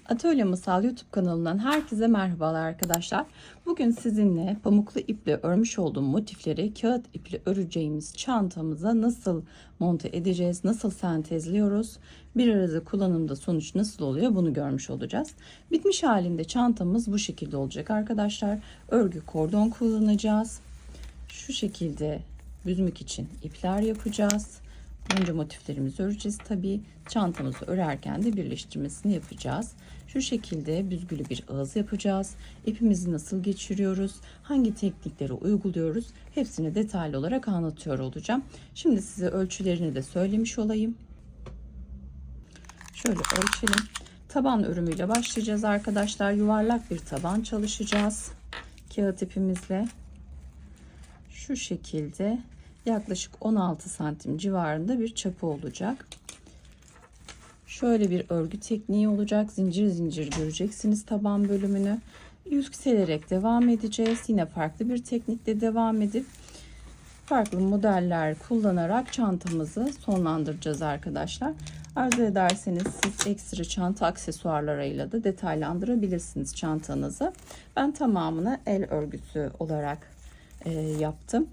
Atölye Masal YouTube kanalından herkese merhabalar arkadaşlar. Bugün sizinle pamuklu iple örmüş olduğum motifleri kağıt iple öreceğimiz çantamıza nasıl monte edeceğiz, nasıl sentezliyoruz, bir arada kullanımda sonuç nasıl oluyor bunu görmüş olacağız. Bitmiş halinde çantamız bu şekilde olacak arkadaşlar. Örgü kordon kullanacağız. Şu şekilde büzmek için ipler yapacağız. Önce motiflerimizi öreceğiz. Tabii çantamızı örerken de birleştirmesini yapacağız. Şu şekilde büzgülü bir ağız yapacağız. İpimizi nasıl geçiriyoruz? Hangi teknikleri uyguluyoruz? Hepsini detaylı olarak anlatıyor olacağım. Şimdi size ölçülerini de söylemiş olayım. Şöyle ölçelim. Taban örümüyle başlayacağız arkadaşlar. Yuvarlak bir taban çalışacağız. Kağıt ipimizle. Şu şekilde yaklaşık 16 santim civarında bir çapı olacak. Şöyle bir örgü tekniği olacak. Zincir zincir göreceksiniz taban bölümünü. Yükselerek devam edeceğiz. Yine farklı bir teknikle devam edip farklı modeller kullanarak çantamızı sonlandıracağız arkadaşlar. Arzu ederseniz siz ekstra çanta aksesuarlarıyla da detaylandırabilirsiniz çantanızı. Ben tamamını el örgüsü olarak yaptım.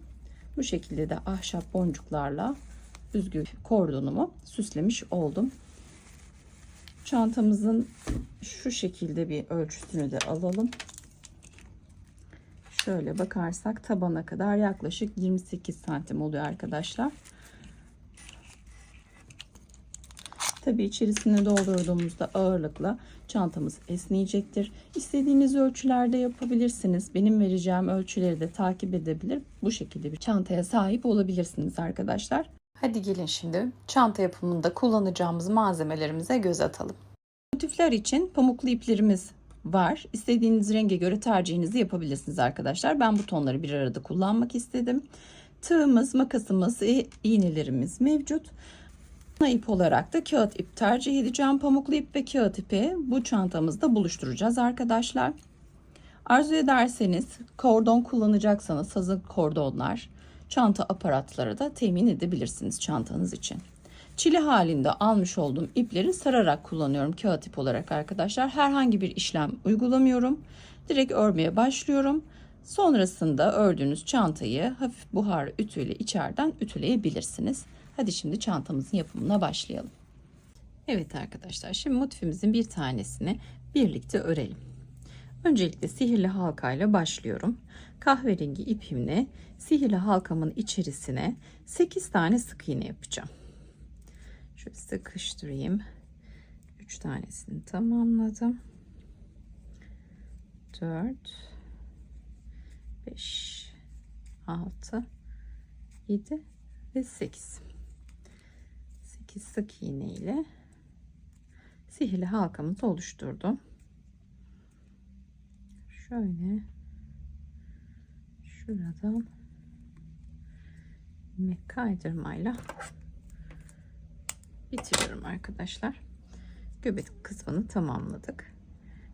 Bu şekilde de ahşap boncuklarla büzgü kordonumu süslemiş oldum. Çantamızın şu şekilde bir ölçüsünü de alalım. Şöyle bakarsak tabana kadar yaklaşık 28 santim oluyor arkadaşlar. Tabii içerisine doldurduğumuzda ağırlıkla çantamız esneyecektir. İstediğiniz ölçülerde yapabilirsiniz. Benim vereceğim ölçüleri de takip edebilir. Bu şekilde bir çantaya sahip olabilirsiniz arkadaşlar. Hadi gelin şimdi çanta yapımında kullanacağımız malzemelerimize göz atalım. Motifler için pamuklu iplerimiz var. İstediğiniz renge göre tercihinizi yapabilirsiniz arkadaşlar. Ben bu tonları bir arada kullanmak istedim. Tığımız, makasımız, iğnelerimiz mevcut. Ana ip olarak da kağıt ip tercih edeceğim. Pamuklu ip ve kağıt ipi bu çantamızda buluşturacağız arkadaşlar. Arzu ederseniz kordon kullanacaksanız hazır kordonlar, çanta aparatları da temin edebilirsiniz çantanız için. Çili halinde almış olduğum ipleri sararak kullanıyorum kağıt ip olarak arkadaşlar. Herhangi bir işlem uygulamıyorum. Direkt örmeye başlıyorum. Sonrasında ördüğünüz çantayı hafif buhar ütüyle içeriden ütüleyebilirsiniz. Hadi şimdi çantamızın yapımına başlayalım. Evet arkadaşlar, şimdi motifimizin bir tanesini birlikte örelim. Öncelikle sihirli halkayla başlıyorum. Kahverengi ipimle sihirli halkamın içerisine 8 tane sık iğne yapacağım. Şöyle sıkıştırayım. 3 tanesini tamamladım. 4 5 6 7 ve 8 sık iğne ile sihirli halkamızı oluşturdum. Şöyle şuradan ilmek kaydırmayla bitiriyorum arkadaşlar. Göbek kısmını tamamladık.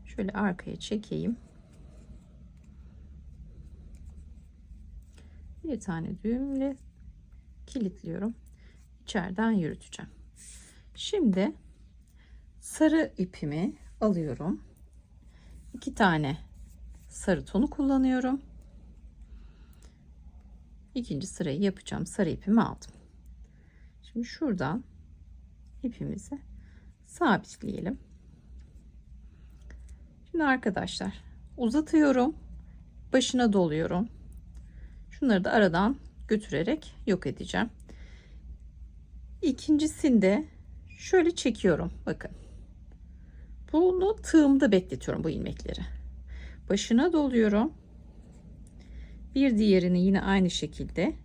Şöyle arkaya çekeyim. Bir tane düğümle kilitliyorum. İçeriden yürüteceğim. Şimdi sarı ipimi alıyorum. 2 tane sarı tonu kullanıyorum. İkinci sırayı yapacağım. Sarı ipimi aldım. Şimdi şuradan ipimizi sabitleyelim. Şimdi arkadaşlar uzatıyorum. Başına doluyorum. Şunları da aradan götürerek yok edeceğim. İkincisinde şöyle çekiyorum. Bakın. Bunu tığımda bekletiyorum bu ilmekleri. Başına doluyorum. Bir diğerini yine aynı şekilde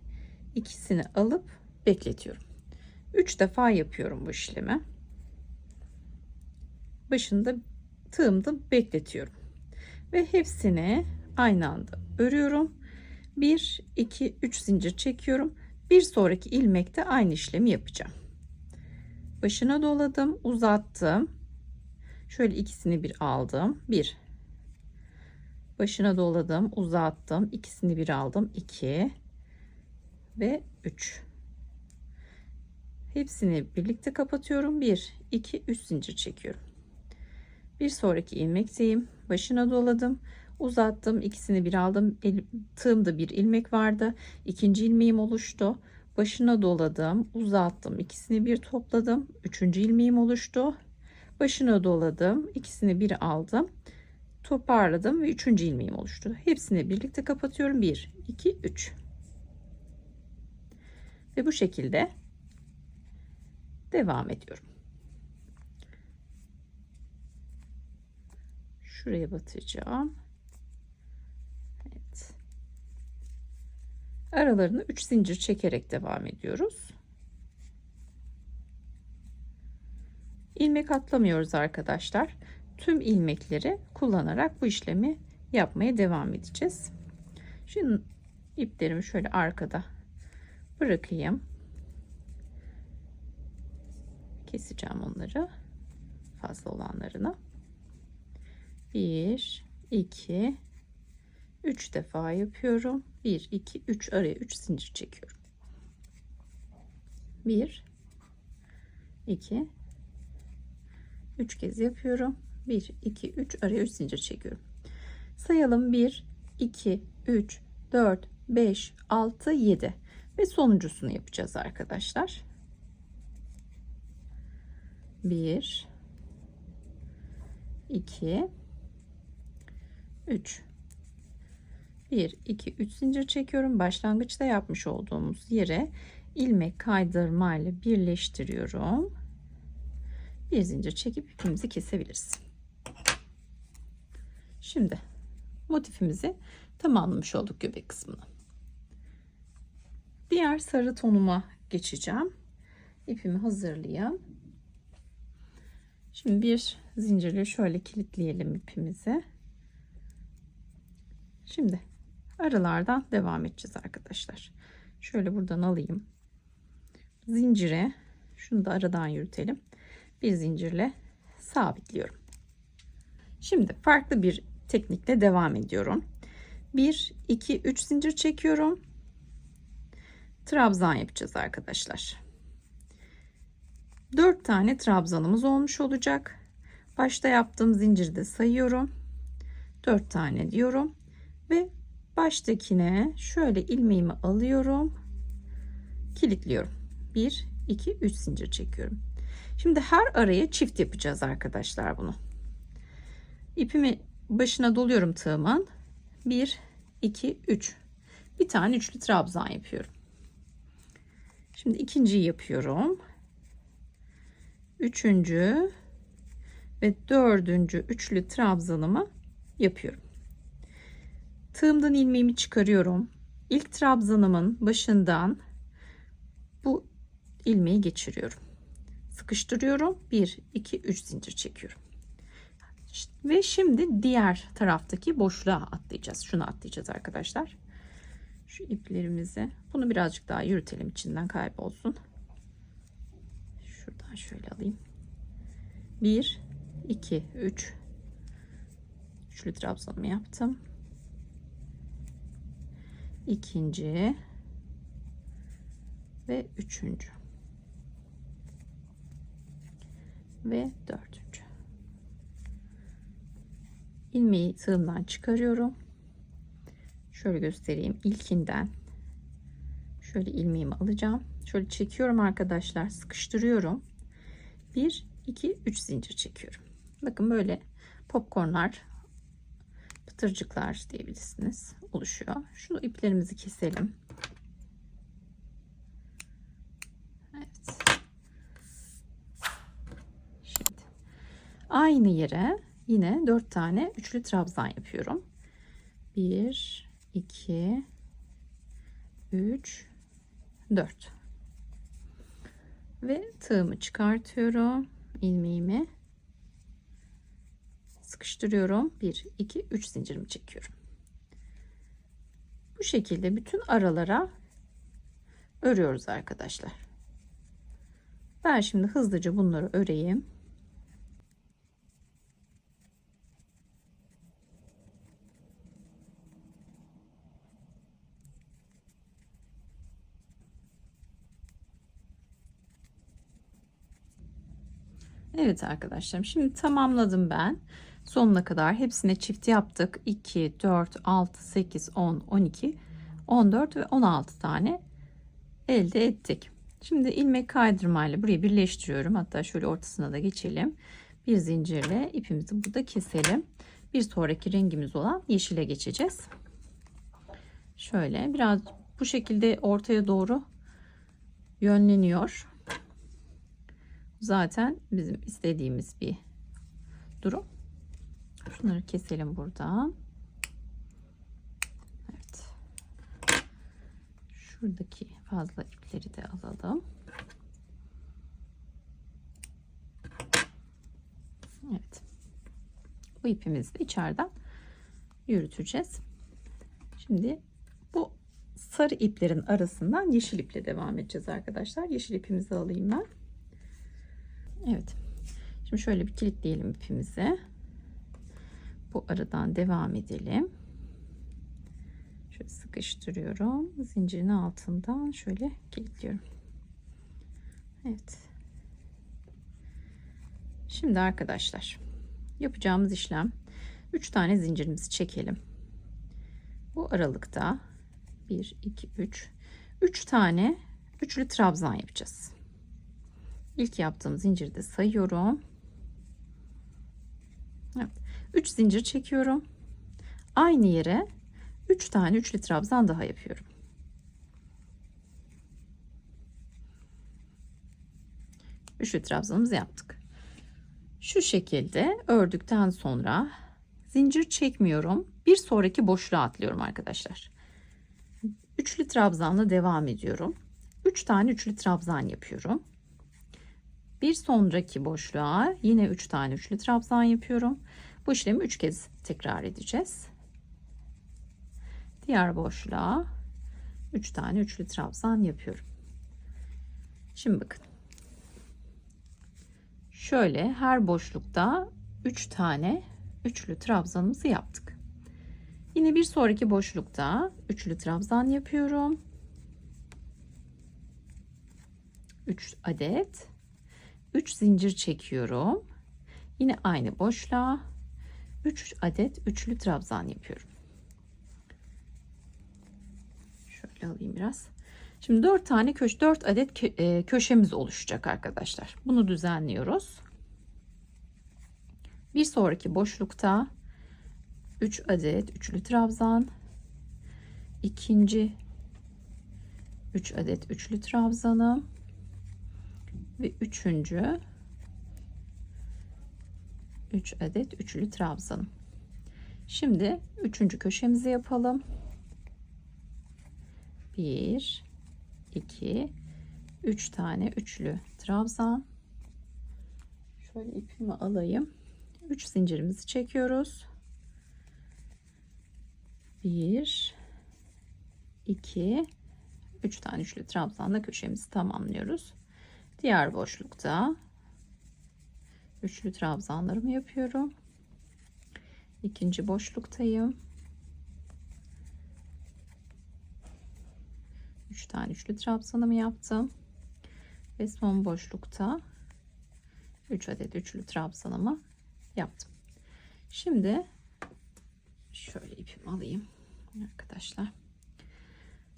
ikisini alıp bekletiyorum. 3 defa yapıyorum bu işlemi. Başında tığımda bekletiyorum. Ve hepsini aynı anda örüyorum. 1 2 3 zincir çekiyorum. Bir sonraki ilmekte aynı işlemi yapacağım. Başına doladım, uzattım. Şöyle ikisini bir aldım. 1. Başına doladım, uzattım. İkisini bir aldım. 2 ve 3. Hepsini birlikte kapatıyorum. 1 2 3 zincir çekiyorum. Bir sonraki ilmekteyim. Başına doladım. Uzattım. İkisini bir aldım. Tığımda bir ilmek vardı. İkinci ilmeğim oluştu. Başına doladım. Uzattım. İkisini bir topladım. Üçüncü ilmeğim oluştu. Başına doladım. İkisini bir aldım. Toparladım ve üçüncü ilmeğim oluştu. Hepsini birlikte kapatıyorum. 1, 2, 3. Ve bu şekilde devam ediyorum. Şuraya batacağım. Evet. Aralarını 3 zincir çekerek devam ediyoruz. İlmek atlamıyoruz arkadaşlar. Tüm ilmekleri kullanarak bu işlemi yapmaya devam edeceğiz. Şimdi iplerimi şöyle arkada bırakayım. Keseceğim onları, fazla olanlarını. 1, 2, 3 defa yapıyorum. 1, 2, 3, araya 3 zincir çekiyorum. 1, 2, 3 kez yapıyorum. 1, 2, 3, araya 3 zincir çekiyorum. Sayalım: 1, 2, 3, 4, 5, 6, 7 ve sonuncusunu yapacağız arkadaşlar. 1, 2, 3. 1, 2, 3 zincir çekiyorum. Başlangıçta yapmış olduğumuz yere ilmek kaydırma ile birleştiriyorum. Bir zincir çekip ipimizi kesebiliriz. Şimdi motifimizi tamamlamış olduk, göbek kısmını. Diğer sarı tonuma geçeceğim. İpimi hazırlayayım. Şimdi bir zincirle şöyle kilitleyelim ipimizi. Şimdi aralardan devam edeceğiz arkadaşlar. Şöyle buradan alayım. Zincire, şunu da aradan yürütelim. Bir zincirle sabitliyorum. Şimdi farklı bir teknikle devam ediyorum. 1, 2, 3 zincir çekiyorum. Trabzan yapacağız arkadaşlar. 4 tane trabzanımız olmuş olacak. Başta yaptığım zinciri de sayıyorum. 4 tane diyorum ve baştakine şöyle ilmeğimi alıyorum, kilitliyorum. 1, 2, 3 zincir çekiyorum. Şimdi her araya çift yapacağız arkadaşlar bunu. İpimi başına doluyorum tığımın. 1, 2, 3. Bir tane üçlü trabzan yapıyorum. Şimdi ikinciyi yapıyorum. Üçüncü ve dördüncü üçlü trabzanımı yapıyorum. Tığımdan ilmeğimi çıkarıyorum. İlk trabzanımın başından bu ilmeği geçiriyorum. Sıkıştırıyorum. 1, 2, 3 zincir çekiyorum. Ve şimdi diğer taraftaki boşluğa atlayacağız. Şunu atlayacağız arkadaşlar. Şu iplerimizi, bunu birazcık daha yürütelim, içinden kaybolsun. Şuradan şöyle alayım. 1, 2, 3. Üçlü trabzanımı yaptım. İkinci ve üçüncü ve dördüncü. İlmeği tığımdan çıkarıyorum. Şöyle göstereyim. İlkinden şöyle ilmeğimi alacağım. Şöyle çekiyorum arkadaşlar. Sıkıştırıyorum. 1, 2, 3 zincir çekiyorum. Bakın böyle popcornlar, pıtırcıklar diyebilirsiniz, oluşuyor. Şunu iplerimizi keselim. Evet. Şimdi aynı yere yine 4 tane üçlü trabzan yapıyorum. 1, 2, 3, 4 ve tığımı çıkartıyorum, ilmeğimi sıkıştırıyorum. 1, 2, 3 zincirimi çekiyorum. Bu şekilde bütün aralara örüyoruz arkadaşlar. Ben şimdi hızlıca bunları öreyim. Evet arkadaşlarım, şimdi tamamladım ben. Sonuna kadar hepsine çift yaptık. 2, 4, 6, 8, 10, 12, 14 ve 16 tane elde ettik. Şimdi ilmek kaydırmayla burayı birleştiriyorum. Hatta şöyle ortasına da geçelim. Bir zincirle ipimizi burada keselim. Bir sonraki rengimiz olan yeşile geçeceğiz. Şöyle biraz bu şekilde ortaya doğru yönleniyor. Zaten bizim istediğimiz bir durum. Şunları keselim buradan. Evet. Şuradaki fazla ipleri de alalım. Evet. Bu ipimizi de içeriden yürüteceğiz. Şimdi bu sarı iplerin arasından yeşil iple devam edeceğiz arkadaşlar. Yeşil ipimizi alayım ben. Evet. Şimdi şöyle bir kilitleyelim ipimizi. Bu aradan devam edelim. Şöyle sıkıştırıyorum. Zincirin altından şöyle kilitliyorum. Evet. Şimdi arkadaşlar yapacağımız işlem 3 tane zincirimizi çekelim. Bu aralıkta 1, 2, 3 tane üçlü trabzan yapacağız. İlk yaptığım zinciri de sayıyorum. Evet. 3 zincir çekiyorum. Aynı yere 3 tane üçlü trabzan daha yapıyorum. Üçlü trabzanımızı yaptık. Şu şekilde ördükten sonra zincir çekmiyorum. Bir sonraki boşluğa atlıyorum arkadaşlar. Üçlü trabzanla devam ediyorum. 3 tane üçlü trabzan yapıyorum. Bir sonraki boşluğa yine 3 tane üçlü trabzan yapıyorum. Bu işlemi 3 kez tekrar edeceğiz. Diğer boşluğa 3 tane üçlü trabzan yapıyorum. Şimdi bakın. Şöyle her boşlukta 3 tane üçlü trabzanımızı yaptık. Yine bir sonraki boşlukta üçlü trabzan yapıyorum. 3 adet. 3 zincir çekiyorum. Yine aynı boşluğa 3 adet üçlü trabzan yapıyorum. Şöyle alayım biraz. Şimdi 4 tane 4 adet köşemiz oluşacak arkadaşlar. Bunu düzenliyoruz. Bir sonraki boşlukta 3 adet üçlü trabzan, ikinci 3 adet üçlü trabzanım ve üçüncü 3 adet üçlü trabzanım. Şimdi üçüncü köşemizi yapalım. 1, 2, 3 tane üçlü trabzan. Şöyle ipimi alayım. 3 zincirimizi çekiyoruz. 1, 2, 3 tane üçlü trabzanla köşemizi tamamlıyoruz. Diğer boşlukta üçlü trabzanlarımı yapıyorum. İkinci boşluktayım. 3 tane üçlü trabzanımı yaptım. Ve son boşlukta 3 adet üçlü trabzanımı yaptım. Şimdi şöyle ipimi alayım arkadaşlar.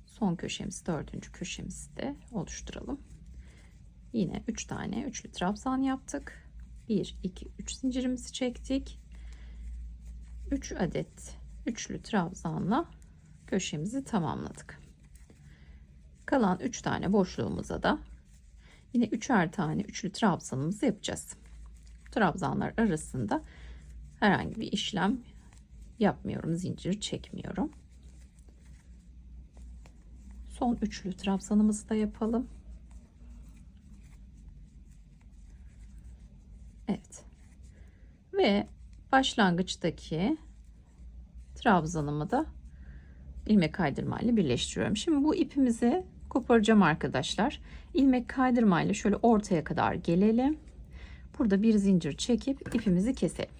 Son köşemizi, dördüncü köşemizi de oluşturalım. Yine 3 tane üçlü trabzan yaptık. 1, 2, 3 zincirimizi çektik. 3 adet üçlü trabzanla köşemizi tamamladık. Kalan 3 tane boşluğumuza da yine 3'er tane üçlü trabzanımızı yapacağız. Trabzanlar arasında herhangi bir işlem yapmıyorum. Zincir çekmiyorum. Son üçlü trabzanımızı da yapalım. Evet. Ve başlangıçtaki trabzanımı da ilmek kaydırma ile birleştiriyorum. Şimdi bu ipimizi koparacağım arkadaşlar. İlmek kaydırma ile şöyle ortaya kadar gelelim. Burada bir zincir çekip ipimizi keselim.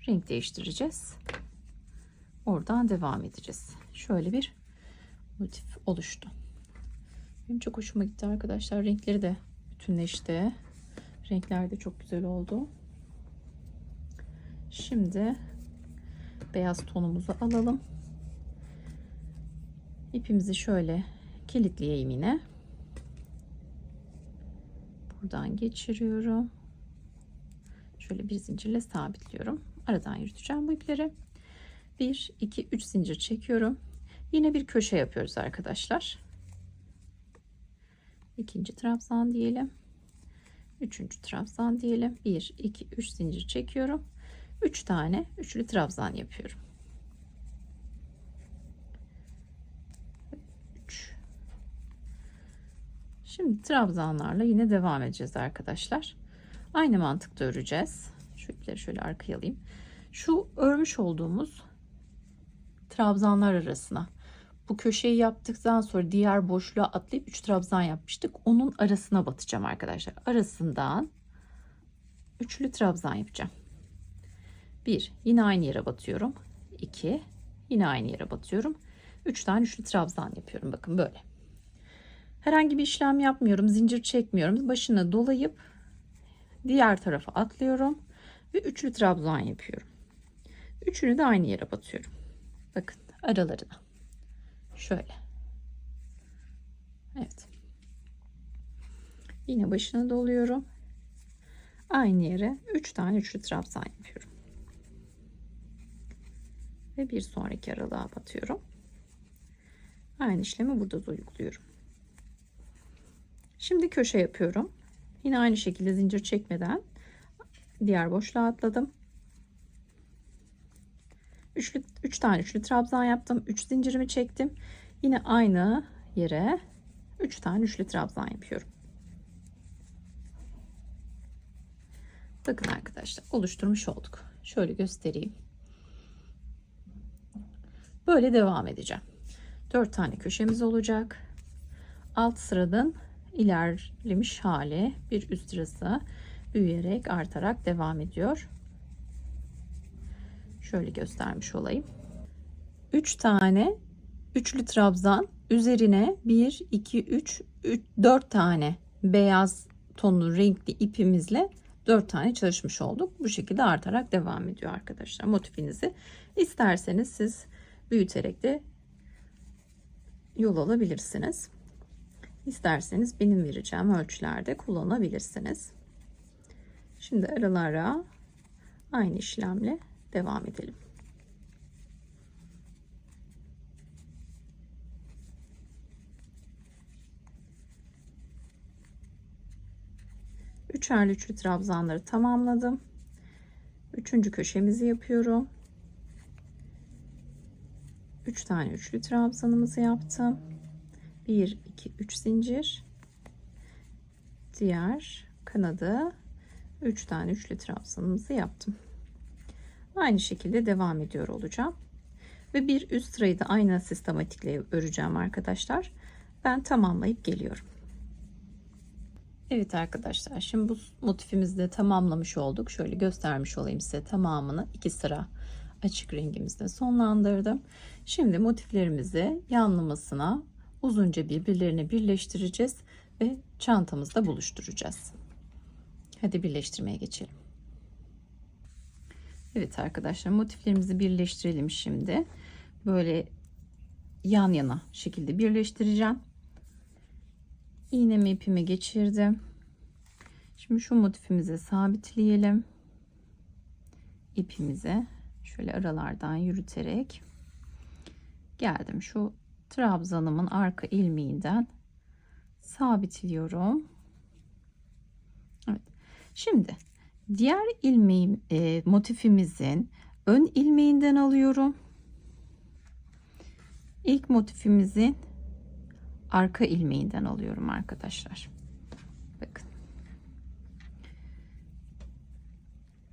Renk değiştireceğiz. Oradan devam edeceğiz. Şöyle bir motif oluştu. Benim çok hoşuma gitti arkadaşlar. Renkleri de bütünleşti. Renkler de çok güzel oldu. Şimdi beyaz tonumuzu alalım. İpimizi şöyle kilitleyeyim yine. Buradan geçiriyorum. Şöyle bir zincirle sabitliyorum. Aradan yürüteceğim bu ipleri. 1, 2, 3 zincir çekiyorum. Yine bir köşe yapıyoruz arkadaşlar. İkinci trabzan diyelim. Üçüncü trabzan diyelim. 1, 2, 3 zincir çekiyorum. 3 tane üçlü trabzan yapıyorum. 3. Şimdi trabzanlarla yine devam edeceğiz arkadaşlar. Aynı mantıkta öreceğiz. Şu ipleri şöyle arkaya alayım. Şu örmüş olduğumuz trabzanlar arasına bu köşeyi yaptıktan sonra diğer boşluğa atlayıp 3 trabzan yapmıştık. Onun arasına batacağım arkadaşlar. Arasından üçlü trabzan yapacağım. 1, yine aynı yere batıyorum. 2, yine aynı yere batıyorum. 3 tane üçlü trabzan yapıyorum. Bakın böyle. Herhangi bir işlem yapmıyorum. Zincir çekmiyorum. Başına dolayıp diğer tarafa atlıyorum ve üçlü trabzan yapıyorum. Üçünü de aynı yere batıyorum. Bakın aralarına. Şöyle. Evet. Yine başına doluyorum. Aynı yere 3 tane üçlü trabzan yapıyorum. Ve bir sonraki aralığa batıyorum. Aynı işlemi burada da uyguluyorum. Şimdi köşe yapıyorum. Yine aynı şekilde zincir çekmeden diğer boşluğa atladım. 3 tane üçlü trabzan yaptım. 3 zincirimi çektim. Yine aynı yere 3 tane üçlü trabzan yapıyorum. Bakın arkadaşlar oluşturmuş olduk. Şöyle göstereyim. Böyle devam edeceğim. 4 tane köşemiz olacak. Alt sıranın ilerlemiş hali, bir üst sırası büyüyerek artarak devam ediyor. Şöyle göstermiş olayım. 3 tane üçlü trabzan üzerine 1, 2, 3, 4 tane beyaz tonlu renkli ipimizle 4 tane çalışmış olduk. Bu şekilde artarak devam ediyor arkadaşlar. Motifinizi isterseniz siz büyüterek de yol alabilirsiniz. İsterseniz benim vereceğim ölçülerde kullanabilirsiniz. Şimdi aralara aynı işlemle devam edelim. Üçerli üçlü trabzanları tamamladım. Üçüncü köşemizi yapıyorum. 3 tane üçlü trabzanımızı yaptım. 1, 2, 3 zincir. Diğer kanadı 3 tane üçlü trabzanımızı yaptım. Aynı şekilde devam ediyor olacağım. Ve bir üst sırayı da aynı sistematikle öreceğim arkadaşlar. Ben tamamlayıp geliyorum. Evet arkadaşlar, şimdi bu motifimizi de tamamlamış olduk. Şöyle göstermiş olayım size tamamını. 2 sıra açık rengimizde sonlandırdım. Şimdi motiflerimizi yanlamasına uzunca birbirlerine birleştireceğiz ve çantamızda buluşturacağız. Hadi birleştirmeye geçelim. Evet arkadaşlar, motiflerimizi birleştirelim şimdi. Böyle yan yana şekilde birleştireceğim. İğnemi ipimi geçirdim. Şimdi şu motifimizi sabitleyelim. İpimizi şöyle aralardan yürüterek geldim. Şu trabzanımın arka ilmeğinden sabitliyorum. Evet. Şimdi diğer ilmeğim motifimizin ön ilmeğinden alıyorum. İlk motifimizin arka ilmeğinden alıyorum arkadaşlar. Bakın.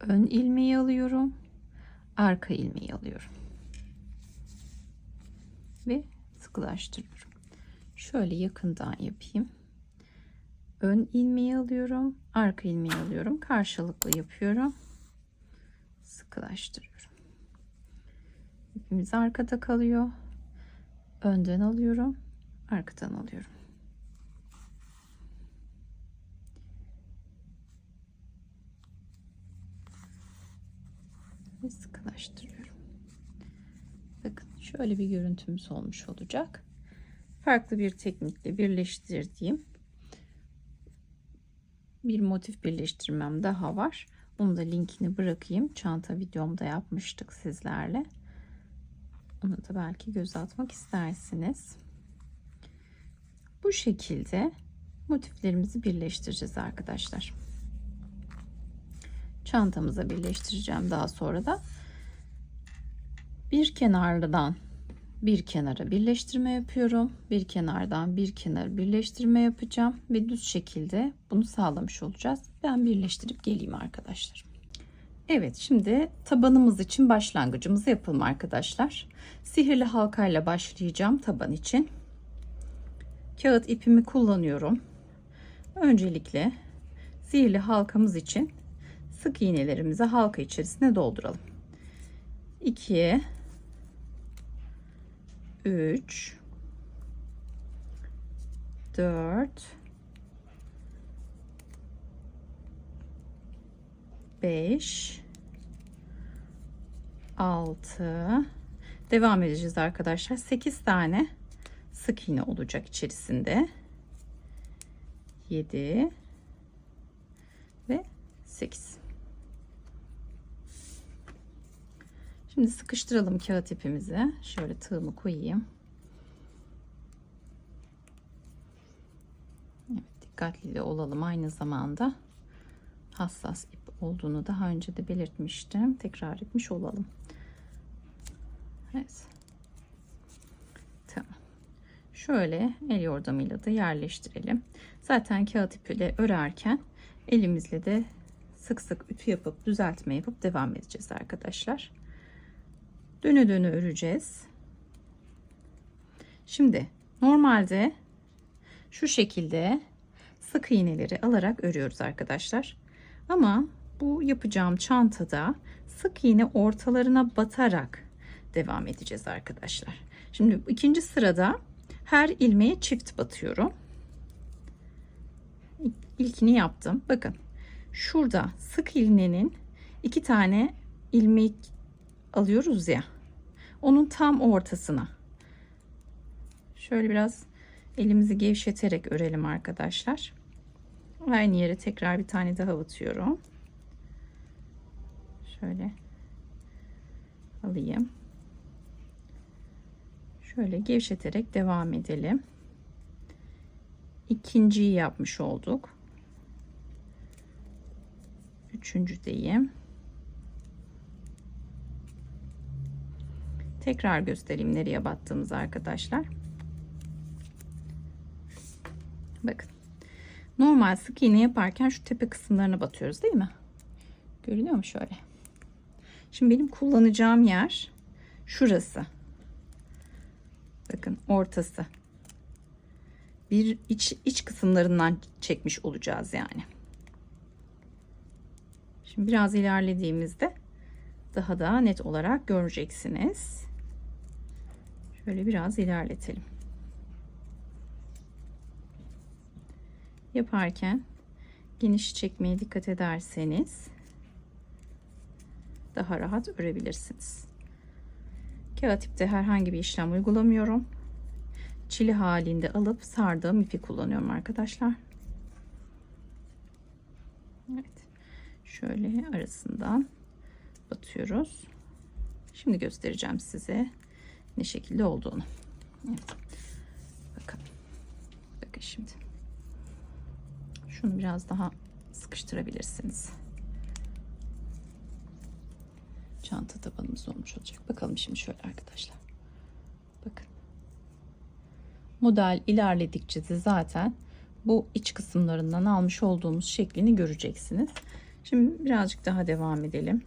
Ön ilmeği alıyorum. Arka ilmeği alıyorum. Ve sıkılaştırıyorum. Şöyle yakından yapayım. Ön ilmeği alıyorum. Arka ilmeği alıyorum. Karşılıklı yapıyorum. Sıkılaştırıyorum. İpimiz arkada kalıyor. Önden alıyorum. Arkadan alıyorum. ve sıkılaştırıyorum. Bakın şöyle bir görüntümüz olmuş olacak. Farklı bir teknikle birleştirdiğim bir motif birleştirmem daha var. Onu da linkini bırakayım. Çanta videomda yapmıştık sizlerle. Onu da belki göz atmak istersiniz. Bu şekilde motiflerimizi birleştireceğiz arkadaşlar. Çantamıza birleştireceğim daha sonra da. Bir kenardan bir kenara birleştirme yapıyorum. Bir kenardan bir kenara birleştirme yapacağım ve düz şekilde bunu sağlamış olacağız. Ben birleştirip geleyim arkadaşlar. Evet, şimdi tabanımız için başlangıcımızı yapalım arkadaşlar. Sihirli halkayla başlayacağım taban için. Kağıt ipimi kullanıyorum. Öncelikle sihirli halkamız için sık iğnelerimizi halka içerisine dolduralım. 2, 3, 4, 5, 6, devam edeceğiz arkadaşlar. 8 tane sık iğne olacak içerisinde. 7 ve 8. Şimdi sıkıştıralım kağıt ipimizi. Şöyle tığımı koyayım. Evet, dikkatli de olalım aynı zamanda. Hassas ip olduğunu daha önce de belirtmiştim. Tekrar etmiş olalım. Evet. Tamam. Şöyle el yordamıyla da yerleştirelim. Zaten kağıt ipiyle örerken elimizle de sık sık ütü yapıp düzeltme yapıp devam edeceğiz arkadaşlar. Döne döne öreceğiz. Şimdi normalde şu şekilde sık iğneleri alarak örüyoruz arkadaşlar. Ama bu yapacağım çantada sık iğne ortalarına batarak devam edeceğiz arkadaşlar. Şimdi ikinci sırada her ilmeğe çift batıyorum. İlkini yaptım. Bakın şurada sık iğnenin 2 tane ilmek alıyoruz ya, onun tam ortasına şöyle biraz elimizi gevşeterek örelim arkadaşlar. Aynı yere tekrar bir tane daha batıyorum. Şöyle alayım. Şöyle gevşeterek devam edelim. İkinciyi yapmış olduk. Üçüncüdeyim. Tekrar göstereyim nereye battığımızı arkadaşlar. Bakın. Normal sık iğne yaparken şu tepe kısımlarına batıyoruz değil mi? Görünüyor mu şöyle? Şimdi benim kullanacağım yer şurası. Bakın ortası. Bir iç kısımlarından çekmiş olacağız yani. Şimdi biraz ilerlediğimizde daha da net olarak göreceksiniz. Şöyle biraz ilerletelim. Yaparken geniş çekmeye dikkat ederseniz daha rahat örebilirsiniz. Kağıt ipte herhangi bir işlem uygulamıyorum. Çili halinde alıp sardığım ipi kullanıyorum arkadaşlar. Evet. Şöyle arasından batıyoruz. Şimdi göstereceğim size ne şekilde olduğunu. Evet. Bakın. Bakın şimdi. Şunu biraz daha sıkıştırabilirsiniz. Çanta tabanımız olmuş olacak. Bakalım şimdi şöyle arkadaşlar. Bakın. Model ilerledikçe de zaten bu iç kısımlarından almış olduğumuz şeklini göreceksiniz. Şimdi birazcık daha devam edelim.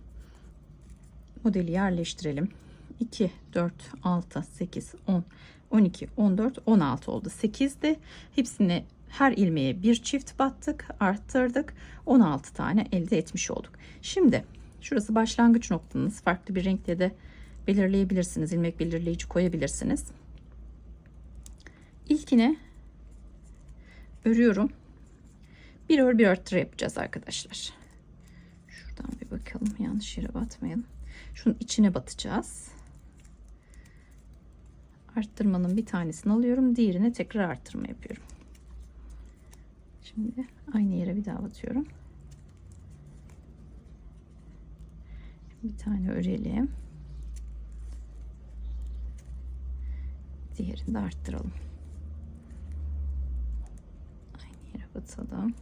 Modeli yerleştirelim. 2, 4, 6, 8, 10, 12, 14, 16 oldu. 8'de hepsine her ilmeğe bir çift battık, arttırdık. 16 tane elde etmiş olduk. Şimdi şurası başlangıç noktanız. Farklı bir renkle de belirleyebilirsiniz. İlmek belirleyici koyabilirsiniz. İlkine örüyorum. Bir ör bir arttır yapacağız arkadaşlar. Şuradan bir bakalım, yanlış yere batmayalım. Şunun içine batacağız. Arttırmanın bir tanesini alıyorum, diğerine tekrar arttırma yapıyorum. Şimdi aynı yere bir daha batıyorum. Bir tane örelim. Diğerini de arttıralım. Aynı yere batalım.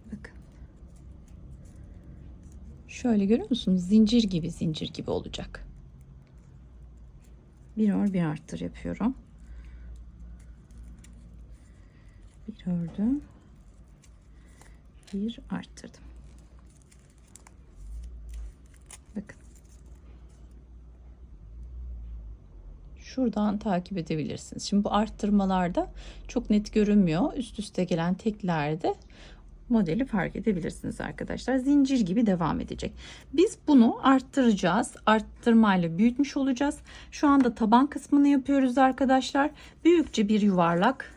Bakın. Şöyle görüyor musunuz? Zincir gibi olacak. Bir ör bir arttır yapıyorum. Bir ördüm. Bir arttırdım. Bakın. Şuradan takip edebilirsiniz. Şimdi bu arttırmalarda çok net görünmüyor. Üst üste gelen teklerde modeli fark edebilirsiniz arkadaşlar. Zincir gibi devam edecek. Biz bunu arttıracağız. Arttırmayla büyütmüş olacağız. Şu anda taban kısmını yapıyoruz arkadaşlar. Büyükçe bir yuvarlak,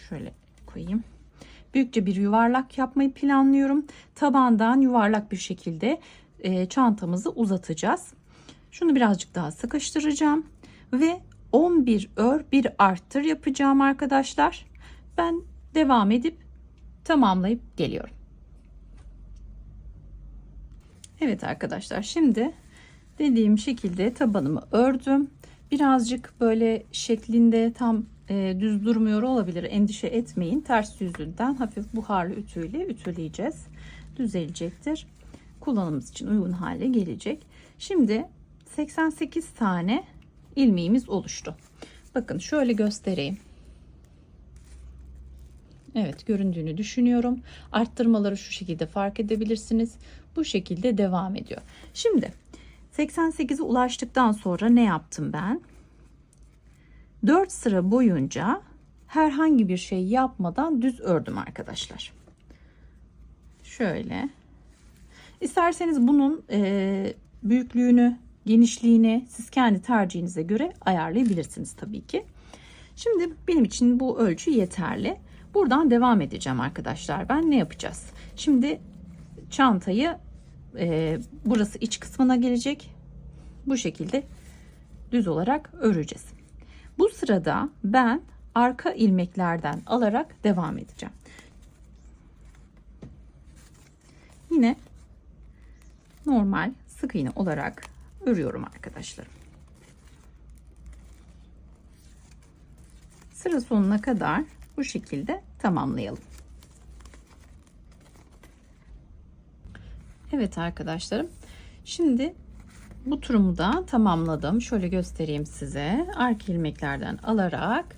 şöyle koyayım. Büyükçe bir yuvarlak yapmayı planlıyorum. Tabandan yuvarlak bir şekilde çantamızı uzatacağız. Şunu birazcık daha sıkıştıracağım ve 11 ör bir arttır yapacağım arkadaşlar. Ben devam edip tamamlayıp geliyorum. Evet arkadaşlar, şimdi dediğim şekilde tabanımı ördüm. Birazcık böyle şeklinde tam düz durmuyor olabilir, endişe etmeyin. Ters yüzünden hafif buharlı ütüyle ütüleyeceğiz. Düzelecektir. Kullanımımız için uygun hale gelecek. Şimdi 88 tane ilmeğimiz oluştu. Bakın şöyle göstereyim. Evet, göründüğünü düşünüyorum. Arttırmaları şu şekilde fark edebilirsiniz. Bu şekilde devam ediyor. Şimdi 88'e ulaştıktan sonra ne yaptım ben? 4 sıra boyunca herhangi bir şey yapmadan düz ördüm arkadaşlar. Şöyle. İsterseniz bunun büyüklüğünü, genişliğini siz kendi tercihinize göre ayarlayabilirsiniz tabii ki. Şimdi benim için bu ölçü yeterli. Buradan devam edeceğim arkadaşlar. Ben ne yapacağız? Şimdi çantayı burası iç kısmına gelecek. Bu şekilde düz olarak öreceğiz. Bu sırada ben arka ilmeklerden alarak devam edeceğim. Yine normal sık iğne olarak örüyorum arkadaşlarım. Sıra sonuna kadar bu şekilde tamamlayalım. Evet arkadaşlarım, şimdi bu turumu da tamamladım. Şöyle göstereyim size. Arka ilmeklerden alarak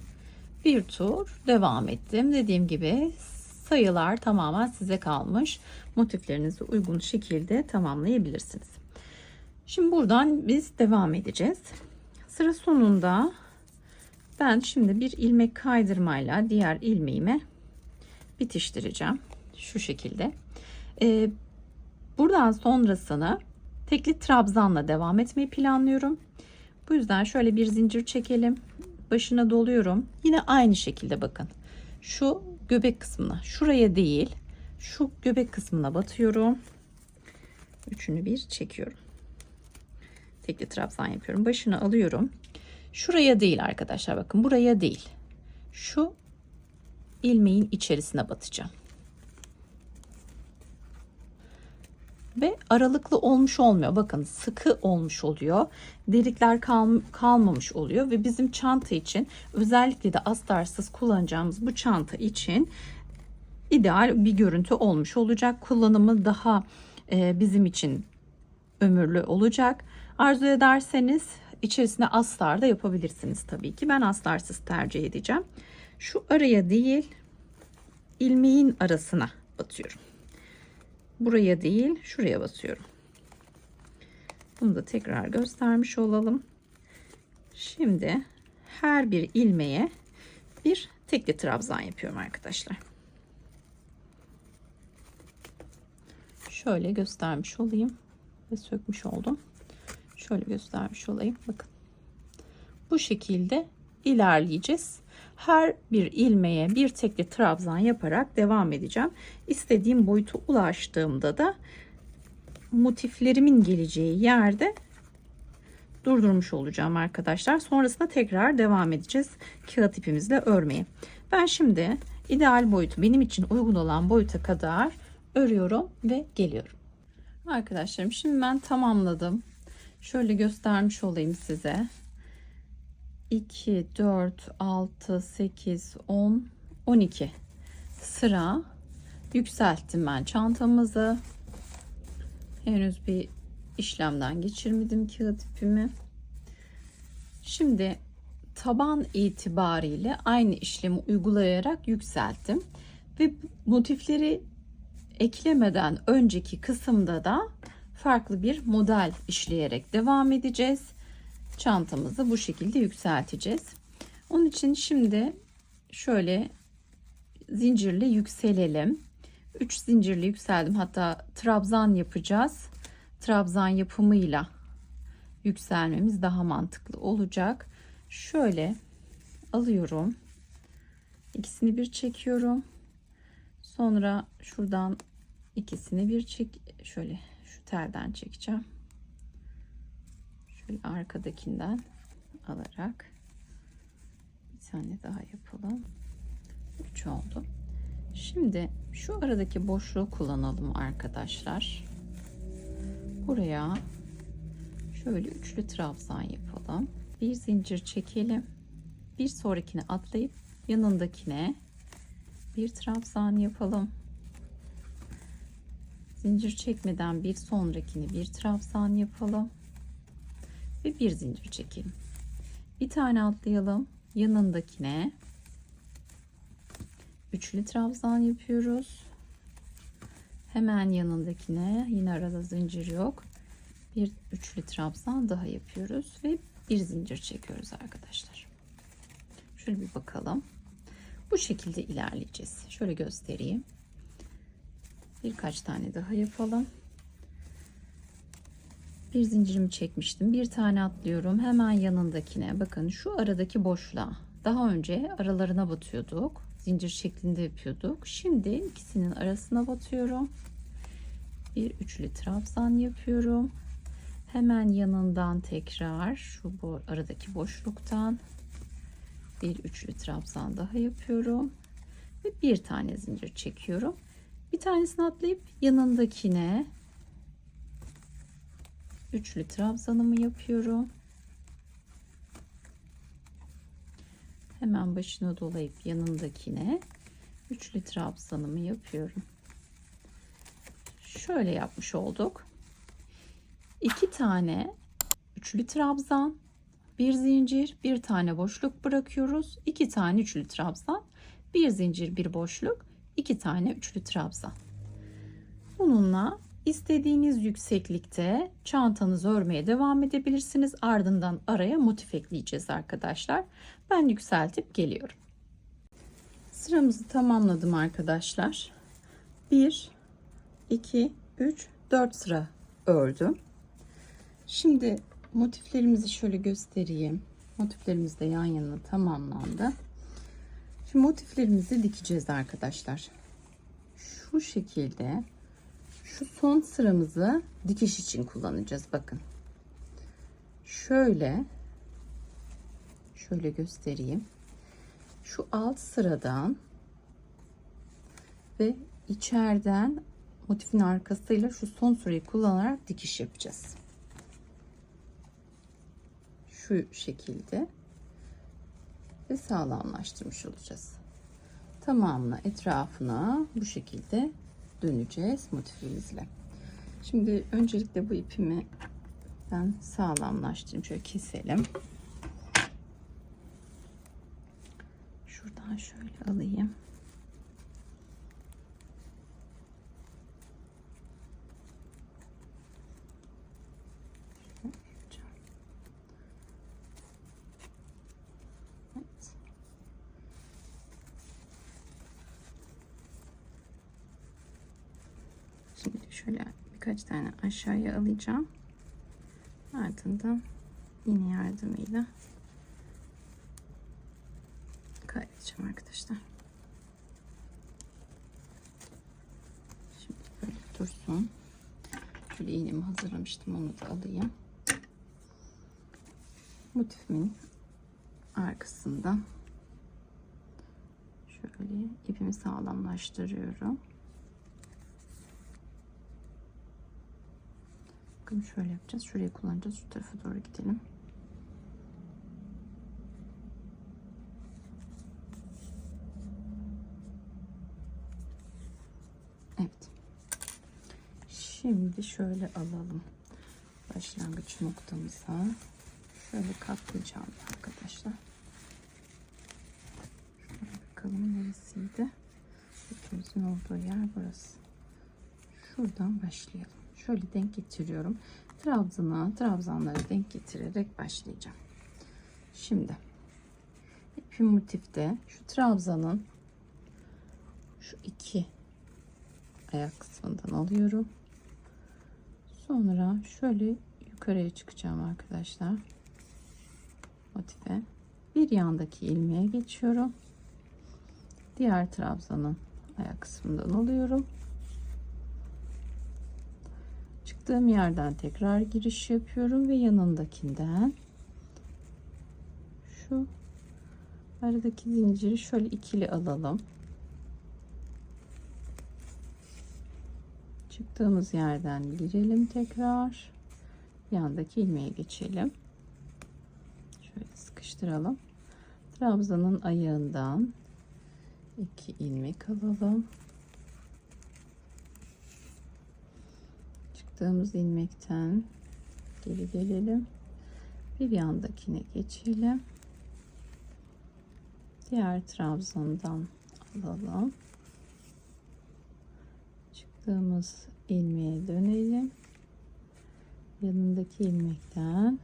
bir tur devam ettim. Dediğim gibi sayılar tamamen size kalmış. Motiflerinize uygun şekilde tamamlayabilirsiniz. Şimdi buradan biz devam edeceğiz. Sıra sonunda ben şimdi bir ilmek kaydırmayla diğer ilmeğime bitiştireceğim. Şu şekilde. Buradan sonrasını tekli trabzanla devam etmeyi planlıyorum. Bu yüzden şöyle bir zincir çekelim. Başına doluyorum. Yine aynı şekilde bakın. Şu göbek kısmına, şuraya değil, şu göbek kısmına batıyorum. Üçünü bir çekiyorum. Tekli trabzan yapıyorum. Başını alıyorum. Şuraya değil arkadaşlar, bakın buraya değil. Şu ilmeğin içerisine batacağım. Ve aralıklı olmuş olmuyor. Bakın sıkı olmuş oluyor. Delikler kalmamış oluyor ve bizim çanta için, özellikle de astarsız kullanacağımız bu çanta için ideal bir görüntü olmuş olacak. Kullanımı daha bizim için ömürlü olacak. Arzu ederseniz içerisine astar da yapabilirsiniz tabii ki. Ben astarsız tercih edeceğim. Şu araya değil, ilmeğin arasına batıyorum. Buraya değil, şuraya basıyorum. Bunu da tekrar göstermiş olalım. Şimdi her bir ilmeğe bir tekli trabzan yapıyorum arkadaşlar. Şöyle göstermiş olayım ve sökmüş oldum. Şöyle göstermiş olayım. Bakın. Bu şekilde ilerleyeceğiz. Her bir ilmeğe bir tekli trabzan yaparak devam edeceğim. İstediğim boyuta ulaştığımda da motiflerimin geleceği yerde durdurmuş olacağım arkadaşlar. Sonrasında tekrar devam edeceğiz kağıt ipimizle örmeye. Ben şimdi ideal boyutu, benim için uygun olan boyuta kadar örüyorum ve geliyorum. Arkadaşlarım, şimdi ben tamamladım. Şöyle göstermiş olayım size. 2, 4, 6, 8, 10, 12 sıra yükselttim ben çantamızı. Henüz bir işlemden geçirmedim kağıt ipimi. Şimdi taban itibariyle aynı işlemi uygulayarak yükselttim. Ve motifleri eklemeden önceki kısımda da farklı bir model işleyerek devam edeceğiz. Çantamızı bu şekilde yükselteceğiz. Onun için şimdi şöyle zincirle yükselelim. 3 zincirle yükseldim. Hatta trabzan yapacağız. Trabzan yapımıyla yükselmemiz daha mantıklı olacak. Şöyle alıyorum. İkisini bir çekiyorum. Sonra şuradan ikisini bir çek. Şöyle şu telden çekeceğim. Şöyle arkadakinden alarak bir tane daha yapalım. 3 oldu. Şimdi şu aradaki boşluğu kullanalım arkadaşlar. Buraya şöyle üçlü trabzan yapalım. Bir zincir çekelim. Bir sonrakine atlayıp yanındakine bir trabzan yapalım. Zincir çekmeden bir sonrakini bir trabzan yapalım. Ve bir zincir çekelim. Bir tane atlayalım. Yanındakine üçlü trabzan yapıyoruz. Hemen yanındakine yine arada zincir yok. Bir üçlü trabzan daha yapıyoruz ve bir zincir çekiyoruz arkadaşlar. Şöyle bir bakalım. Bu şekilde ilerleyeceğiz. Şöyle göstereyim. Birkaç tane daha yapalım. Bir zincirimi çekmiştim. Bir tane atlıyorum. Hemen yanındakine. Bakın şu aradaki boşluğa. Daha önce aralarına batıyorduk. Zincir şeklinde yapıyorduk. Şimdi ikisinin arasına batıyorum. Bir üçlü trabzan yapıyorum. Hemen yanından tekrar şu aradaki boşluktan bir üçlü trabzan daha yapıyorum. Ve bir tane zincir çekiyorum. Bir tanesini atlayıp yanındakine üçlü trabzanımı yapıyorum. Hemen başına dolayıp yanındakine üçlü trabzanımı yapıyorum. Şöyle yapmış olduk. 2 tane üçlü trabzan, bir zincir, bir tane boşluk bırakıyoruz. 2 tane üçlü trabzan, bir zincir, bir boşluk, 2 tane üçlü trabzan. Bununla istediğiniz yükseklikte çantanızı örmeye devam edebilirsiniz. Ardından araya motif ekleyeceğiz arkadaşlar. Ben yükseltip geliyorum. Sıramızı tamamladım arkadaşlar. 1, 2, 3, 4 sıra ördüm. Şimdi motiflerimizi şöyle göstereyim. Motiflerimiz de yan yana tamamlandı. Şimdi motiflerimizi dikeceğiz arkadaşlar. Şu şekilde şu son sıramızı dikiş için kullanacağız. Bakın. Şöyle göstereyim. Şu alt sıradan ve içeriden motifin arkasıyla şu son sırayı kullanarak dikiş yapacağız. Şu şekilde ve sağlamlaştırmış olacağız. Tamamına, etrafına bu şekilde döneceğiz motifimizle. Şimdi öncelikle bu ipimi ben sağlamlaştırayım. Şöyle keselim. Şuradan şöyle alayım. Şimdi şöyle birkaç tane aşağıya alacağım. Ardından iğne yardımıyla kaydedeceğim arkadaşlar. Şimdi böyle dursun. Şöyle iğnemi hazırlamıştım, onu da alayım. Motifimin arkasından şöyle ipimi sağlamlaştırıyorum. Bakın şöyle yapacağız. Şurayı kullanacağız. Şu tarafa doğru gidelim. Evet. Şimdi şöyle alalım. Başlangıç noktamıza. Şöyle katlayacağım arkadaşlar. Şöyle bakalım neresiydi? İpimizin olduğu yer burası. Şuradan başlayalım. Şöyle denk getiriyorum. Trabzanları denk getirerek başlayacağım. Şimdi ipim motifte şu trabzanın şu iki ayak kısmından alıyorum. Sonra şöyle yukarıya çıkacağım arkadaşlar. Motife. Bir yandaki ilmeğe geçiyorum. Diğer trabzanın ayak kısmından alıyorum. Çıktığım yerden tekrar giriş yapıyorum ve yanındakinden şu aradaki zinciri şöyle ikili alalım. Çıktığımız yerden girelim tekrar. Yandaki ilmeğe geçelim. Şöyle sıkıştıralım. Trabzanın ayağından 2 ilmek alalım. Çıktığımız ilmekten geri gelelim. Bir yandakine geçelim. Diğer trabzandan alalım. Çıktığımız ilmeğe dönelim. Yanındaki ilmekten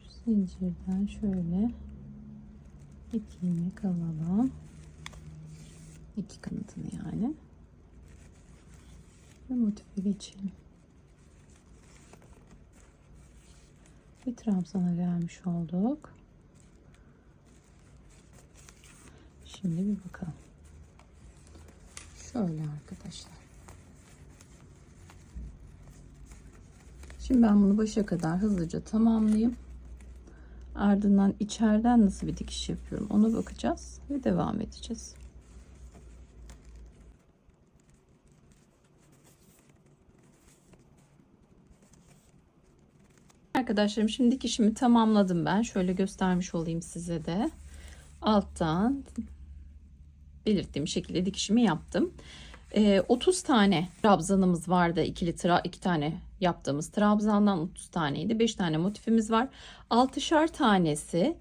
şu zincirden şöyle 2 ilmek alalım. 2 kanadını yani. Ve motife geçelim. Bir trabzana gelmiş olduk. Şimdi bir bakalım. Şöyle arkadaşlar. Şimdi ben bunu başa kadar hızlıca tamamlayayım. Ardından içeriden nasıl bir dikiş yapıyorum ona bakacağız ve devam edeceğiz. Arkadaşlarım şimdi dikişimi tamamladım ben. Şöyle göstermiş olayım size de. Alttan belirttiğim şekilde dikişimi yaptım. 30 tane trabzanımız vardı. İki tane yaptığımız trabzandan 30 taneydi. 5 tane motifimiz var. 6'şar tanesi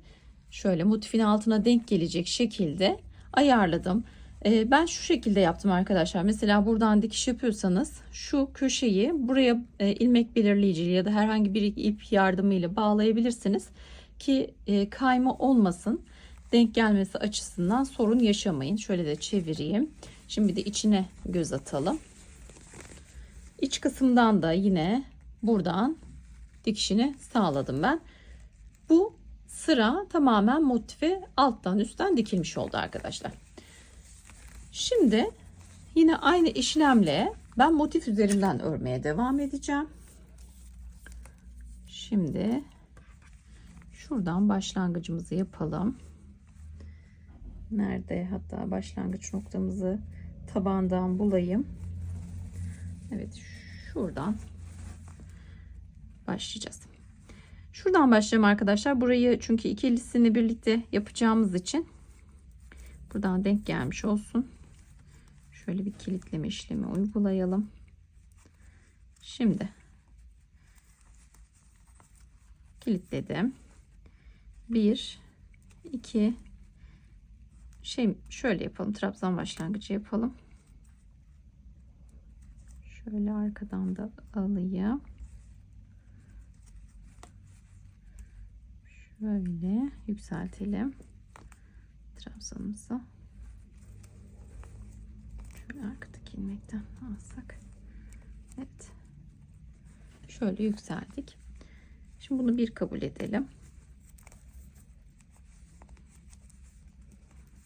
şöyle motifin altına denk gelecek şekilde ayarladım. Ben şu şekilde yaptım arkadaşlar. Mesela buradan dikiş yapıyorsanız şu köşeyi buraya ilmek belirleyici ya da herhangi bir ip yardımıyla bağlayabilirsiniz ki kayma olmasın. Denk gelmesi açısından sorun yaşamayın. Şöyle de çevireyim. Şimdi de içine göz atalım. İç kısımdan da yine buradan dikişini sağladım ben. Bu sıra tamamen motife alttan üstten dikilmiş oldu arkadaşlar. Şimdi yine aynı işlemle ben motif üzerinden örmeye devam edeceğim. Şimdi şuradan başlangıcımızı yapalım. Nerede? Hatta başlangıç noktamızı tabandan bulayım. Evet, şuradan başlayacağız. Şuradan başlayalım arkadaşlar. Burayı çünkü ikilisini birlikte yapacağımız için buradan denk gelmiş olsun. Şöyle bir kilitleme işlemi uygulayalım. Şimdi kilitledim. 1 2 şöyle yapalım. Trabzan başlangıcı yapalım. Şöyle arkadan da alayım. Şöyle yükseltelim trabzanımızı. Şöyle arkadaki ilmekten alsak. Evet. Şöyle yükseldik. Şimdi bunu bir kabul edelim.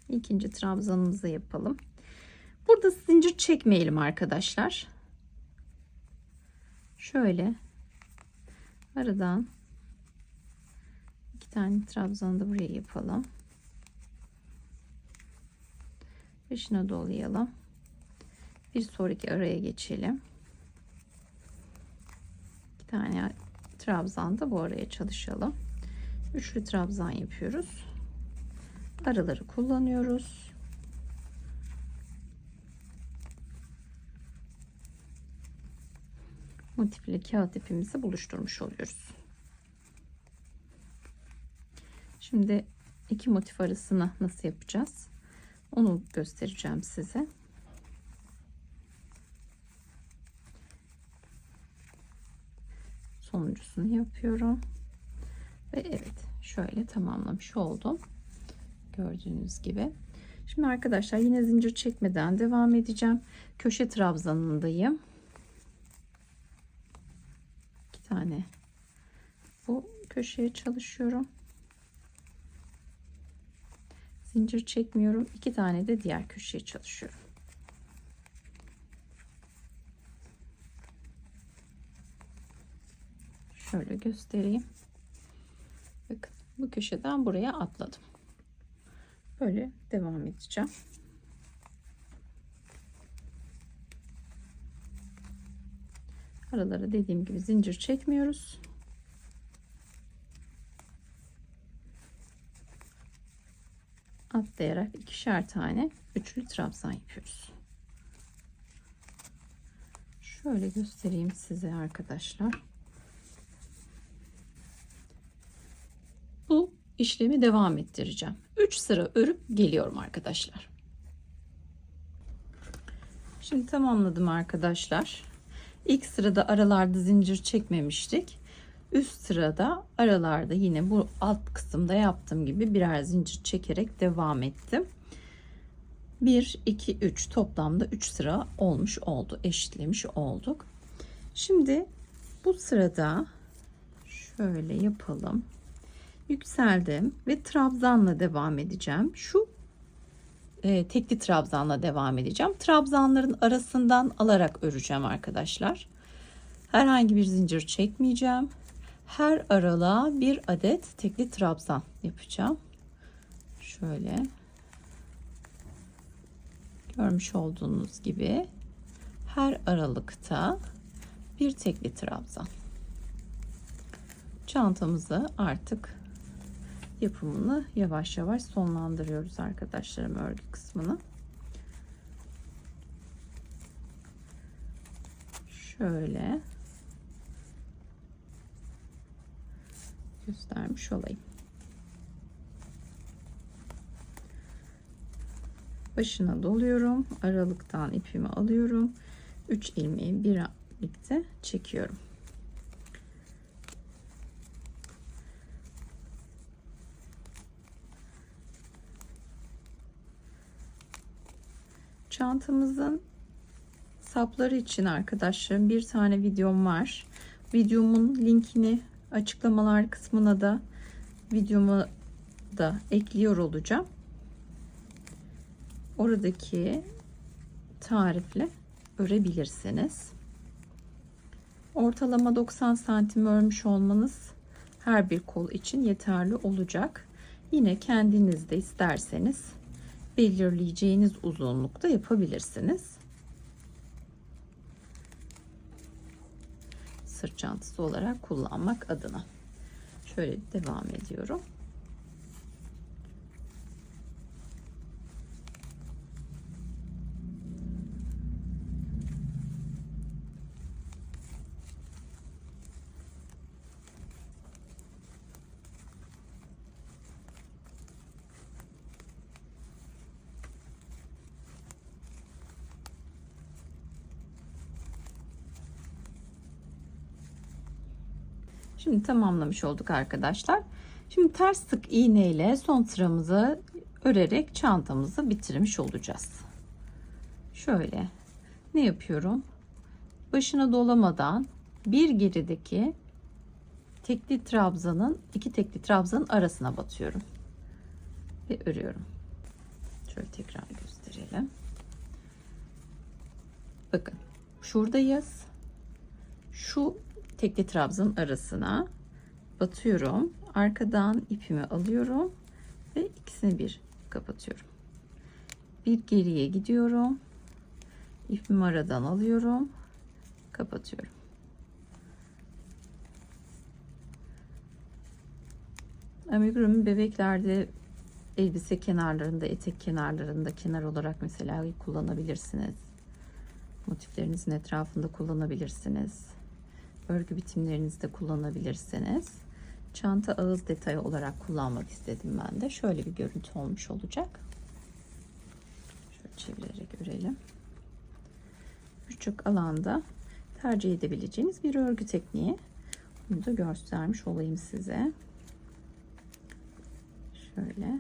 İkinci trabzanımızı yapalım. Burada zincir çekmeyelim arkadaşlar. Şöyle aradan 2 tane trabzanı da buraya yapalım. Başına dolayalım. Bir sonraki araya geçelim. 2 tane trabzan da bu araya çalışalım. Üçlü trabzan yapıyoruz. Araları kullanıyoruz. Motifli kağıt ipimizi buluşturmuş oluyoruz. Şimdi iki motif arasını nasıl yapacağız? Onu göstereceğim size. Sonuncusunu yapıyorum. Ve evet, şöyle tamamlamış oldum. Gördüğünüz gibi. Şimdi arkadaşlar yine zincir çekmeden devam edeceğim. Köşe trabzanındayım. 2 tane bu köşeye çalışıyorum. Zincir çekmiyorum. 2 tane de diğer köşeye çalışıyorum. Şöyle göstereyim. Bakın, bu köşeden buraya atladım. Böyle devam edeceğim. Aralara dediğim gibi zincir çekmiyoruz. Atlayarak 2'şer tane üçlü trabzan yapıyoruz. Şöyle göstereyim size arkadaşlar. Bu işlemi devam ettireceğim. 3 sıra örüp geliyorum arkadaşlar. Şimdi tamamladım arkadaşlar. İlk sırada aralarda zincir çekmemiştik. Üst sırada aralarda yine bu alt kısımda yaptığım gibi birer zincir çekerek devam ettim. 1 2 3 toplamda 3 sıra olmuş oldu. Eşitlemiş olduk. Şimdi bu sırada şöyle yapalım. Yükseldim ve trabzanla devam edeceğim. Şu tekli trabzanla devam edeceğim. Trabzanların arasından alarak öreceğim arkadaşlar. Herhangi bir zincir çekmeyeceğim. Her aralığa bir adet tekli trabzan yapacağım. Şöyle görmüş olduğunuz gibi her aralıkta bir tekli trabzan. Çantamızı artık yapımını yavaş yavaş sonlandırıyoruz arkadaşlarım, örgü kısmını. Şöyle göstermiş olayım. Başına doluyorum. Aralıktan ipimi alıyorum. 3 ilmeği birlikte çekiyorum. Çantamızın sapları için arkadaşlarım bir tane videom var. Videomun linkini açıklamalar kısmına da videomu da ekliyor olacağım. Oradaki tarifle örebilirsiniz. Ortalama 90 santim örmüş olmanız her bir kol için yeterli olacak. Yine kendiniz de isterseniz belirleyeceğiniz uzunlukta yapabilirsiniz. Sırt çantası olarak kullanmak adına. Şöyle devam ediyorum. Şimdi tamamlamış olduk arkadaşlar. Şimdi ters sık iğne ile son sıramızı örerek çantamızı bitirmiş olacağız. Şöyle ne yapıyorum? Başına dolamadan bir gerideki tekli trabzanın iki tekli trabzanın arasına batıyorum ve örüyorum. Şöyle tekrar gösterelim. Bakın şuradayız. Şu tekli trabzanın arasına batıyorum. Arkadan ipimi alıyorum ve ikisini bir kapatıyorum. Bir geriye gidiyorum. İpimi aradan alıyorum. Kapatıyorum. Amigurumi bebeklerde elbise kenarlarında, etek kenarlarında kenar olarak mesela kullanabilirsiniz. Motiflerinizin etrafında kullanabilirsiniz. Örgü bitimlerinizde kullanabilirsiniz. Çanta ağız detayı olarak kullanmak istedim ben de. Şöyle bir görüntü olmuş olacak. Şöyle çevirerek görelim. Birçok alanda tercih edebileceğiniz bir örgü tekniği. Bunu da göstermiş olayım size. Şöyle.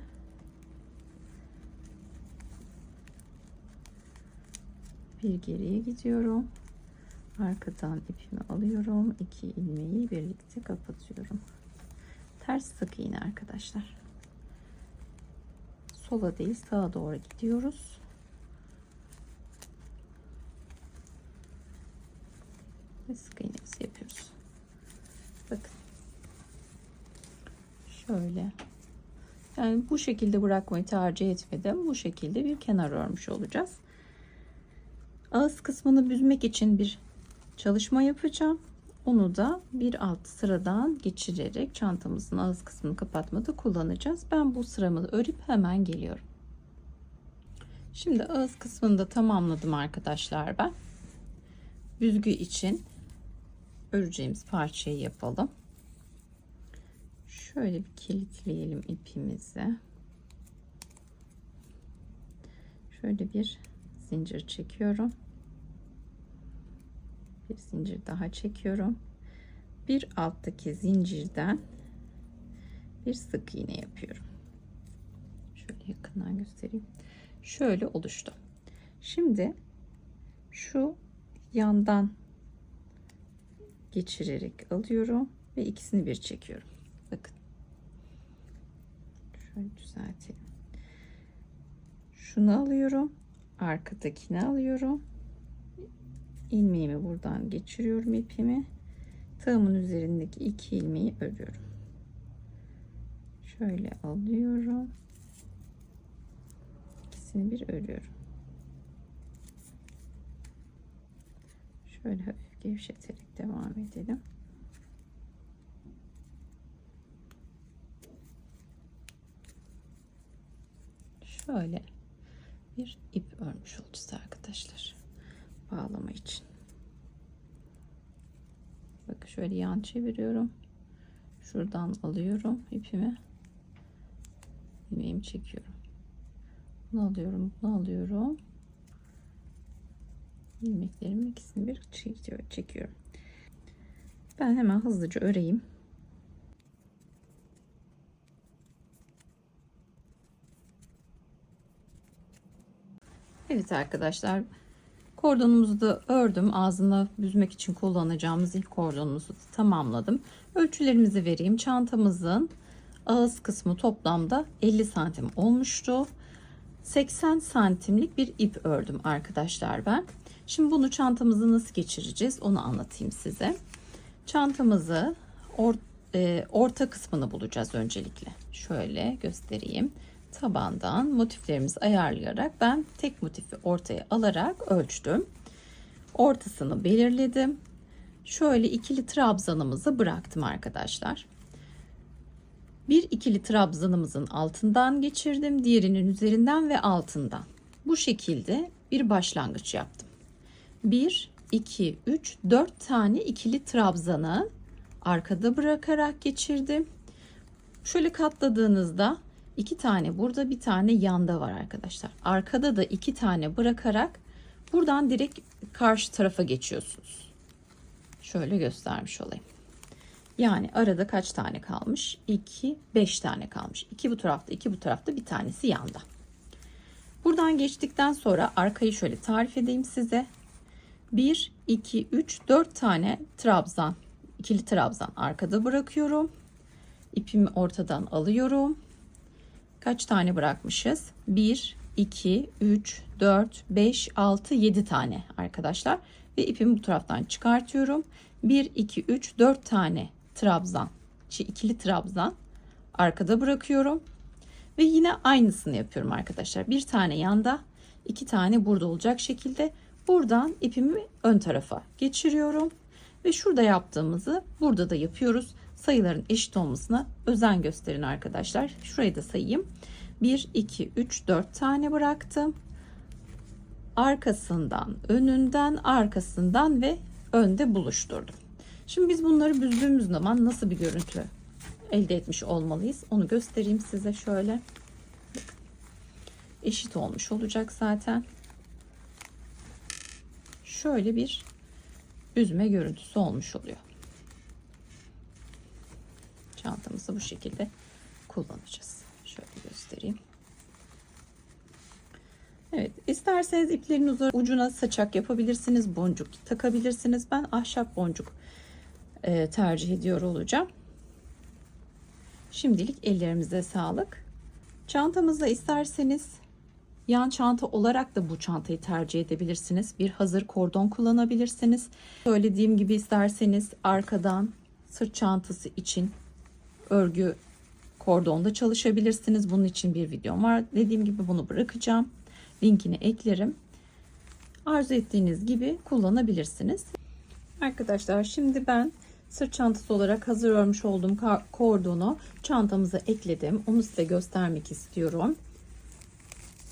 Bir geriye gidiyorum. Arkadan ipimi alıyorum. 2 ilmeği birlikte kapatıyorum. Ters sık iğne arkadaşlar. Sola değil sağa doğru gidiyoruz. Ve sık iğnemizi yapıyoruz. Bakın. Şöyle. Yani bu şekilde bırakmayı tercih etmedim. Bu şekilde bir kenar örmüş olacağız. Ağız kısmını büzmek için bir çalışma yapacağım. Onu da bir alt sıradan geçirerek çantamızın ağız kısmını kapatmada kullanacağız. Ben bu sıramı örüp hemen geliyorum. Şimdi ağız kısmını da tamamladım arkadaşlar ben. Büzgü için öreceğimiz parçayı yapalım. Şöyle bir kilitleyelim ipimizi. Şöyle bir zincir çekiyorum. Bir zincir daha çekiyorum. Bir alttaki zincirden bir sık iğne yapıyorum. Şöyle yakından göstereyim. Şöyle oluştu. Şimdi şu yandan geçirerek alıyorum ve ikisini bir çekiyorum. Bakın. Şöyle düzeltelim. Şunu alıyorum. Arkadakini alıyorum. İlmeğimi buradan geçiriyorum ipimi. Tığımın üzerindeki 2 ilmeği örüyorum. Şöyle alıyorum. İkisini bir örüyorum. Şöyle hafif gevşeterek devam edelim. Şöyle bir ip örmüş olacağız arkadaşlar. Bağlama için. Bakın şöyle yan çeviriyorum. Şuradan alıyorum ipimi. İlmeğimi çekiyorum. Bunu alıyorum, bunu alıyorum. İlmeklerimin ikisini bir çekiyorum. Ben hemen hızlıca öreyim. Evet arkadaşlar, kordonumuzu da ördüm. Ağzına büzmek için kullanacağımız ilk kordonumuzu da tamamladım. Ölçülerimizi vereyim. Çantamızın ağız kısmı toplamda 50 santim olmuştu. 80 santimlik bir ip ördüm arkadaşlar ben. Şimdi bunu çantamızı nasıl geçireceğiz onu anlatayım size. Çantamızı orta kısmını bulacağız öncelikle. Şöyle göstereyim. Tabandan motiflerimizi ayarlayarak ben tek motifi ortaya alarak ölçtüm. Ortasını belirledim. Şöyle ikili trabzanımızı bıraktım arkadaşlar. Bir ikili trabzanımızın altından geçirdim. Diğerinin üzerinden ve altından. Bu şekilde bir başlangıç yaptım. 1, 2, 3, 4 tane ikili trabzanı arkada bırakarak geçirdim. Şöyle katladığınızda 2 tane burada, bir tane yanda var arkadaşlar. Arkada da 2 tane bırakarak buradan direkt karşı tarafa geçiyorsunuz. Şöyle göstermiş olayım. Yani arada kaç tane kalmış? 2, 5 tane kalmış. 2 bu tarafta, 2 bu tarafta, bir tanesi yanda. Buradan geçtikten sonra arkayı şöyle tarif edeyim size. 1, 2, 3, 4 tane trabzan, ikili trabzan arkada bırakıyorum. İpimi ortadan alıyorum. Kaç tane bırakmışız? 1, 2, 3, 4, 5, 6, 7 tane arkadaşlar. Ve ipimi bu taraftan çıkartıyorum. 1, 2, 3, 4 tane trabzan, ikili trabzan arkada bırakıyorum. Ve yine aynısını yapıyorum arkadaşlar. Bir tane yanda, 2 tane burada olacak şekilde buradan ipimi ön tarafa geçiriyorum. Ve şurada yaptığımızı burada da yapıyoruz. Sayıların eşit olmasına özen gösterin arkadaşlar. Şurayı da sayayım. 1, 2, 3, 4 tane bıraktım. Arkasından, önünden, arkasından ve önde buluşturdum. Şimdi biz bunları büzdüğümüz zaman nasıl bir görüntü elde etmiş olmalıyız? Onu göstereyim size şöyle. Eşit olmuş olacak zaten. Şöyle bir büzme görüntüsü olmuş oluyor. Çantamızı bu şekilde kullanacağız. Şöyle göstereyim. Evet, isterseniz iplerin ucuna saçak yapabilirsiniz, boncuk takabilirsiniz. Ben ahşap boncuk tercih ediyor olacağım. Şimdilik ellerimize sağlık. Çantamızda isterseniz yan çanta olarak da bu çantayı tercih edebilirsiniz. Bir hazır kordon kullanabilirsiniz. Söylediğim gibi isterseniz arkadan sırt çantası için örgü kordonda çalışabilirsiniz. Bunun için bir videom var. Dediğim gibi bunu bırakacağım. Linkini eklerim. Arzu ettiğiniz gibi kullanabilirsiniz. Arkadaşlar şimdi ben sırt çantası olarak hazır örmüş olduğum kordonu çantamıza ekledim. Onu size göstermek istiyorum.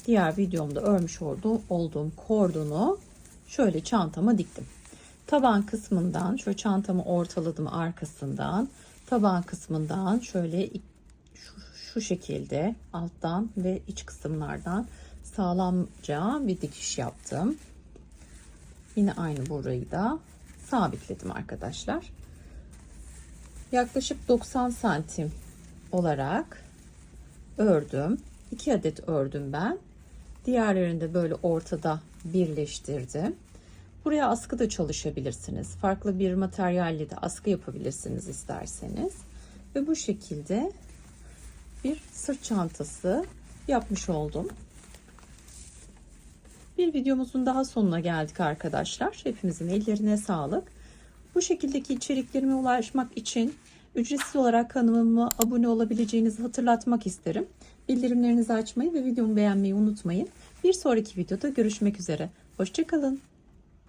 Diğer videomda örmüş olduğum kordonu şöyle çantama diktim. Taban kısmından şöyle çantamı ortaladım arkasından. Taban kısmından şöyle şu şekilde alttan ve iç kısımlardan sağlamca bir dikiş yaptım. Yine aynı burayı da sabitledim arkadaşlar. Yaklaşık 90 santim olarak ördüm. 2 adet ördüm ben. Diğerlerini de böyle ortada birleştirdim. Buraya askı da çalışabilirsiniz. Farklı bir materyalle de askı yapabilirsiniz isterseniz. Ve bu şekilde bir sırt çantası yapmış oldum. Bir videomuzun daha sonuna geldik arkadaşlar. Hepimizin ellerine sağlık. Bu şekildeki içeriklerime ulaşmak için ücretsiz olarak kanalıma abone olabileceğinizi hatırlatmak isterim. Bildirimlerinizi açmayı ve videomu beğenmeyi unutmayın. Bir sonraki videoda görüşmek üzere. Hoşça kalın.